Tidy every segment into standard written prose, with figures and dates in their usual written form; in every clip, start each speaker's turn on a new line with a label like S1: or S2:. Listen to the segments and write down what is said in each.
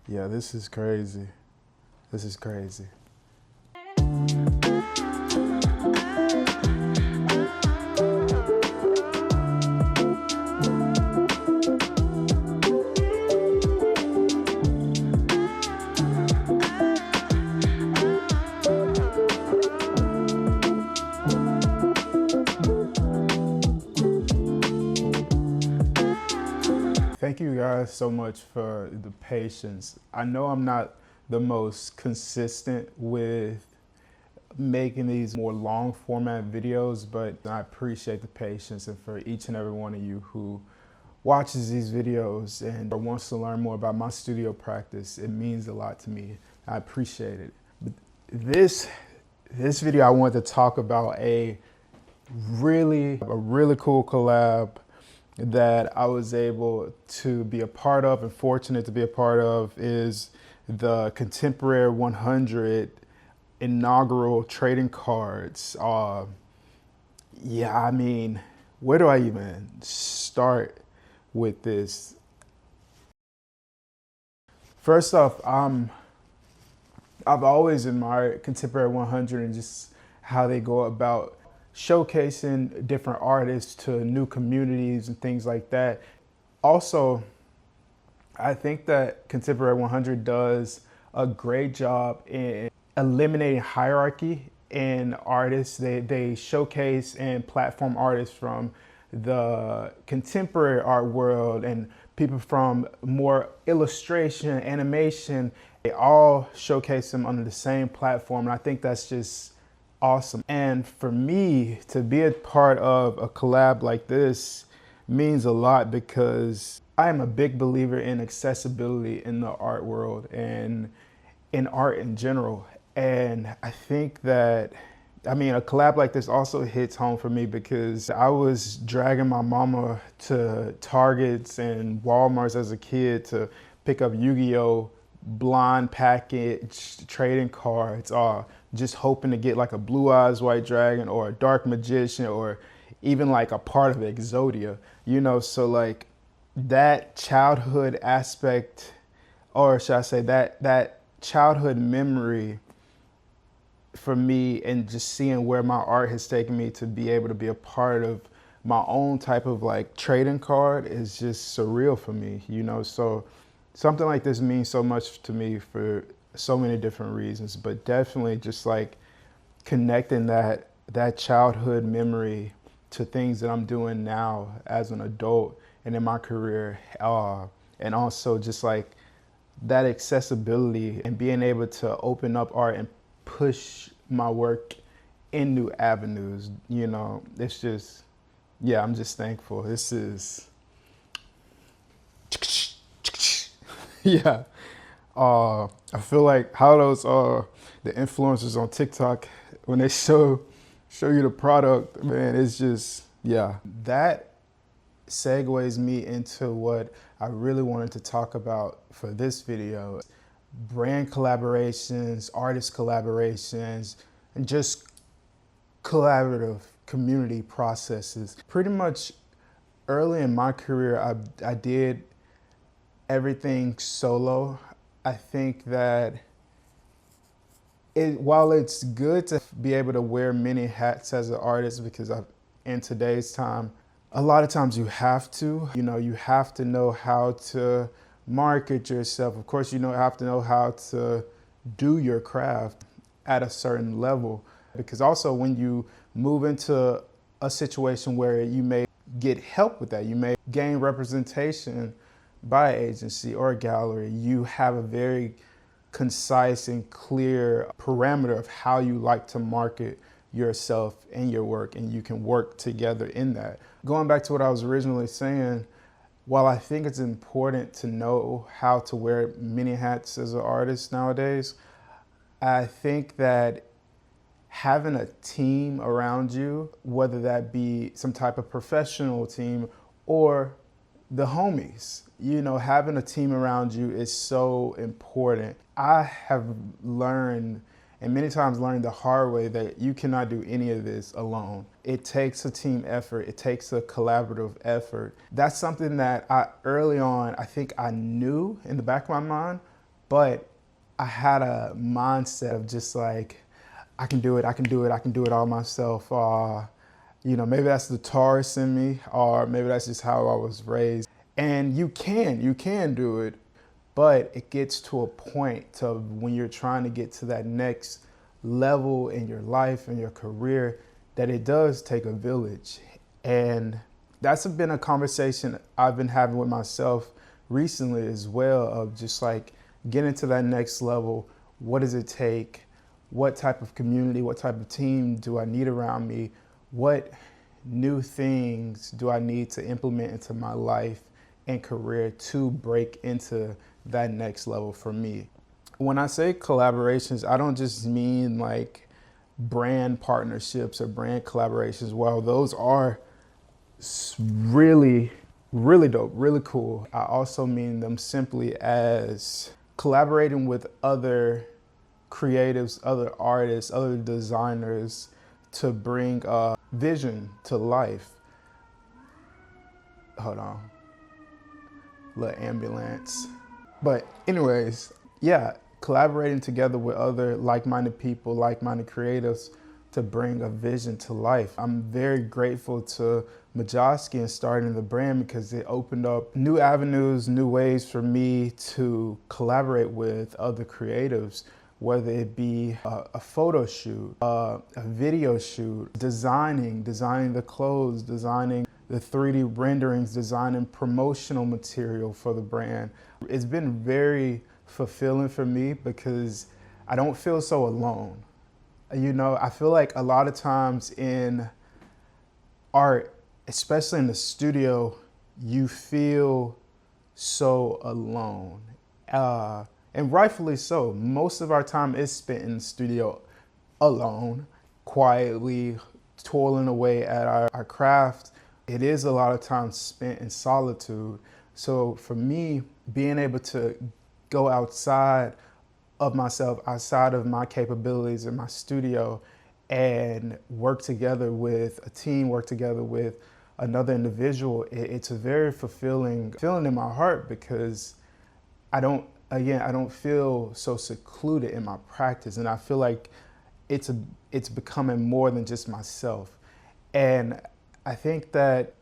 S1: Yeah, this is crazy. This is crazy. Thank you guys so much for the patience. I know I'm not the most consistent with making these more long format videos, but I appreciate the patience, and for each and every one of you who watches these videos and wants to learn more about my studio practice, it means a lot to me. I appreciate it. But this video, I want to talk about a really cool collab that I was able to be a part of and fortunate to be a part of is the Contemporary 100 inaugural trading cards. Yeah, I mean, where do I even start with this? First off, I've always admired Contemporary 100 and just how they go about showcasing different artists to new communities and things like that. Also, I think that Contemporary 100 does a great job in eliminating hierarchy in artists. They showcase and platform artists from the contemporary art world and people from more illustration, animation. They all showcase them under the same platform, and I think that's just awesome. And for me to be a part of a collab like this means a lot because I am a big believer in accessibility in the art world and in art in general. And I think that, I mean, a collab like this also hits home for me because I was dragging my mama to Targets and Walmarts as a kid to pick up Yu-Gi-Oh! Blind package trading cards, just hoping to get like a Blue Eyes White Dragon or a Dark Magician or even like a part of Exodia, you know. So like that childhood aspect, or should I say that childhood memory for me, and just seeing where my art has taken me to be able to be a part of my own type of like trading card is just surreal for me, you know. So something like this means so much to me for so many different reasons, but definitely just like connecting that childhood memory to things that I'm doing now as an adult and in my career, and also just like that accessibility and being able to open up art and push my work in new avenues, you know. It's just, yeah, I'm just thankful. This is yeah. I feel like how those the influencers on TikTok, when they show you the product, man, it's just, yeah. That segues me into what I really wanted to talk about for this video: brand collaborations, artist collaborations, and just collaborative community processes. Pretty much early in my career, I did everything solo. I think that while it's good to be able to wear many hats as an artist, because in today's time, a lot of times you have to, you know, you have to know how to market yourself. Of course, you have to know how to do your craft at a certain level, because also when you move into a situation where you may get help with that, you may gain representation by an agency or a gallery, you have a very concise and clear parameter of how you like to market yourself and your work, and you can work together in that. Going back to what I was originally saying, while I think it's important to know how to wear many hats as an artist nowadays, I think that having a team around you, whether that be some type of professional team or the homies, you know, having a team around you is so important. I have learned, and many times learned the hard way, that you cannot do any of this alone. It takes a team effort. It takes a collaborative effort. That's something that early on, I think I knew in the back of my mind, but I had a mindset of just like, I can do it, I can do it, I can do it all myself. Maybe that's the Taurus in me, or maybe that's just how I was raised. And you can do it, but it gets to a point to when you're trying to get to that next level in your life and your career, that it does take a village. And that's been a conversation I've been having with myself recently as well, of just like getting to that next level. What does it take? What type of community, what type of team do I need around me? What new things do I need to implement into my life and career to break into that next level for me? When I say collaborations, I don't just mean like brand partnerships or brand collaborations. While those are really, really dope, really cool, I also mean them simply as collaborating with other creatives, other artists, other designers to bring a vision to life. Hold on, little ambulance. But anyways, yeah, collaborating together with other like-minded people, like-minded creatives to bring a vision to life. I'm very grateful to Majoski and starting the brand, because it opened up new avenues, new ways for me to collaborate with other creatives, whether it be a photo shoot, a video shoot, designing the clothes, designing the 3D renderings, designing promotional material for the brand. It's been very fulfilling for me because I don't feel so alone. I feel like a lot of times in art, especially in the studio, you feel so alone. And rightfully so. Most of our time is spent in the studio alone, quietly toiling away at our craft. It is a lot of time spent in solitude. So for me, being able to go outside of myself, outside of my capabilities in my studio, and work together with a team, work together with another individual, it's a very fulfilling feeling in my heart, because I don't feel so secluded in my practice, and I feel like it's becoming more than just myself. And I think that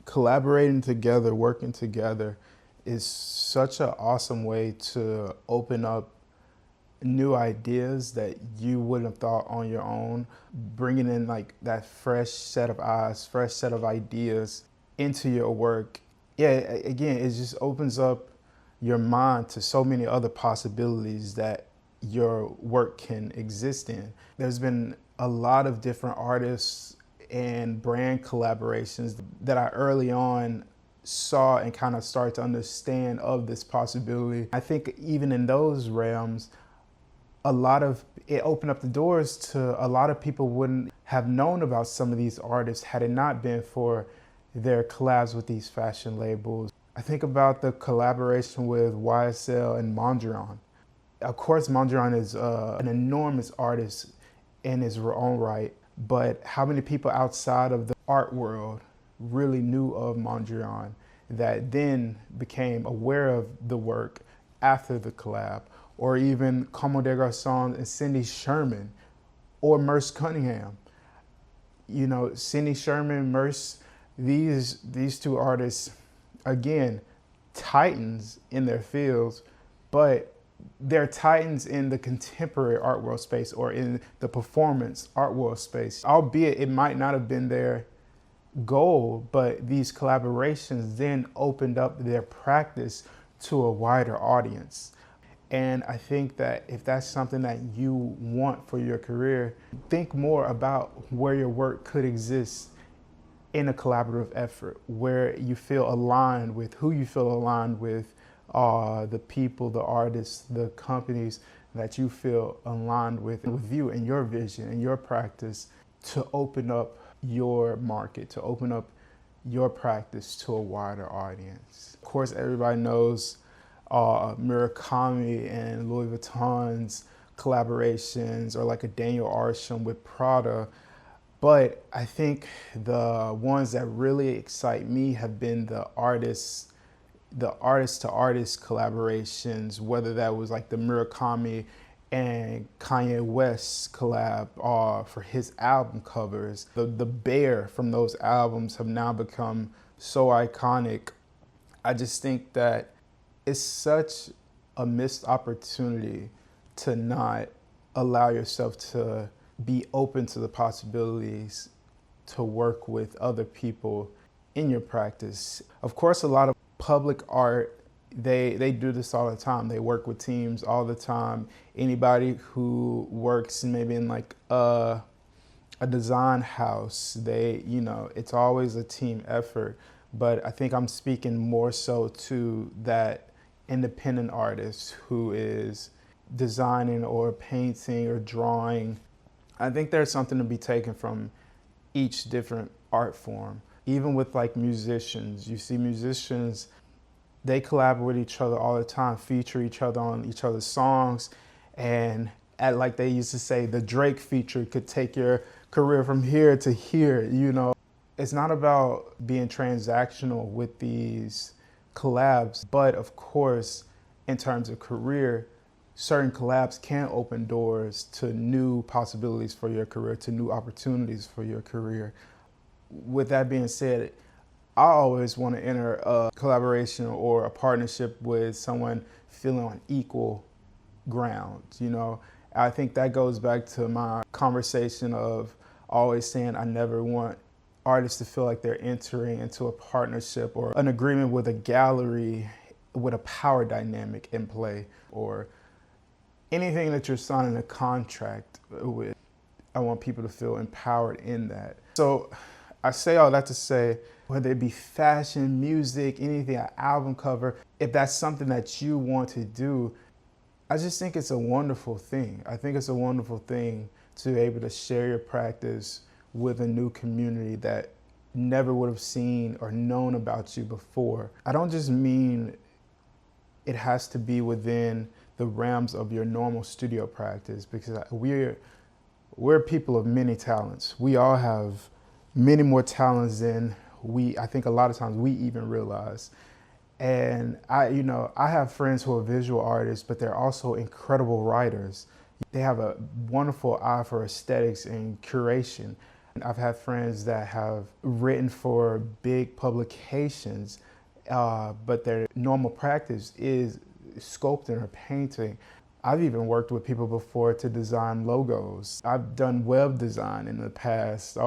S1: collaborating together, working together, is such an awesome way to open up new ideas that you wouldn't have thought on your own, bringing in like that fresh set of eyes, fresh set of ideas into your work. Yeah, again, it just opens up your mind to so many other possibilities that your work can exist in. There's been a lot of different artists and brand collaborations that I early on saw and kind of started to understand of this possibility. I think even in those realms, it opened up the doors to a lot of people wouldn't have known about some of these artists had it not been for their collabs with these fashion labels. I think about the collaboration with YSL and Mondrian. Of course, Mondrian is an enormous artist in his own right, but how many people outside of the art world really knew of Mondrian that then became aware of the work after the collab? Or even Como des Garçons and Cindy Sherman, or Merce Cunningham. Cindy Sherman, Merce, these two artists, again, titans in their fields, but they're titans in the contemporary art world space, or in the performance art world space. Albeit it might not have been their goal, but these collaborations then opened up their practice to a wider audience. And I think that if that's something that you want for your career, think more about where your work could exist in a collaborative effort, where you feel aligned with who you feel aligned with, the people, the artists, the companies that you feel aligned with you and your vision and your practice, to open up your market, to open up your practice to a wider audience. Of course, everybody knows Murakami and Louis Vuitton's collaborations, or like a Daniel Arsham with Prada. But I think the ones that really excite me have been the artists the artist to artist collaborations, whether that was like the Murakami and Kanye West collab for his album covers. The bear from those albums have now become so iconic. I just think that it's such a missed opportunity to not allow yourself to be open to the possibilities to work with other people in your practice. Of course, a lot of public art, they do this all the time. They work with teams all the time. Anybody who works maybe in like a design house, it's always a team effort. But I think I'm speaking more so to that independent artist who is designing or painting or drawing. I think there's something to be taken from each different art form. Even with like musicians, you see musicians, they collaborate with each other all the time, feature each other on each other's songs. And like they used to say, the Drake feature could take your career from here to here, It's not about being transactional with these collabs, but of course, in terms of career, certain collabs can open doors to new possibilities for your career, to new opportunities for your career. With that being said, I always want to enter a collaboration or a partnership with someone feeling on equal ground, I think that goes back to my conversation of always saying I never want artists to feel like they're entering into a partnership or an agreement with a gallery with a power dynamic in play, or anything that you're signing a contract with. I want people to feel empowered in that. So I say all that to say, whether it be fashion, music, anything, an album cover, if that's something that you want to do, I just think it's a wonderful thing. I think it's a wonderful thing to be able to share your practice with a new community that never would have seen or known about you before. I don't just mean it has to be within the realms of your normal studio practice, because we're people of many talents. We all have many more talents than I think a lot of times we even realize. And I have friends who are visual artists, but they're also incredible writers. They have a wonderful eye for aesthetics and curation. I've had friends that have written for big publications, but their normal practice is sculpting or painting. I've even worked with people before to design logos. I've done web design in the past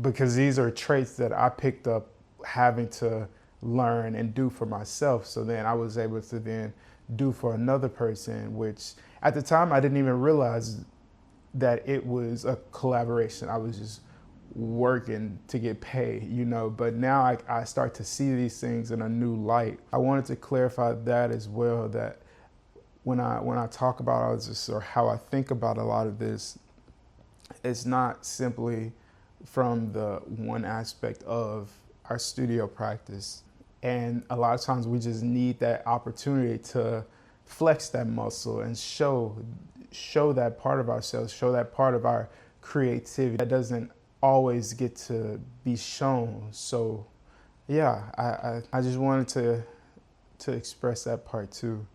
S1: because these are traits that I picked up having to learn and do for myself. So then I was able to then do for another person, which at the time I didn't even realize that it was a collaboration. I was just working to get paid, but now I start to see these things in a new light. I wanted to clarify that as well, that when I talk about all this or how I think about a lot of this, it's not simply from the one aspect of our studio practice. And a lot of times we just need that opportunity to flex that muscle and show that part of ourselves, show that part of our creativity that doesn't always get to be shown. So yeah, I just wanted to express that part too.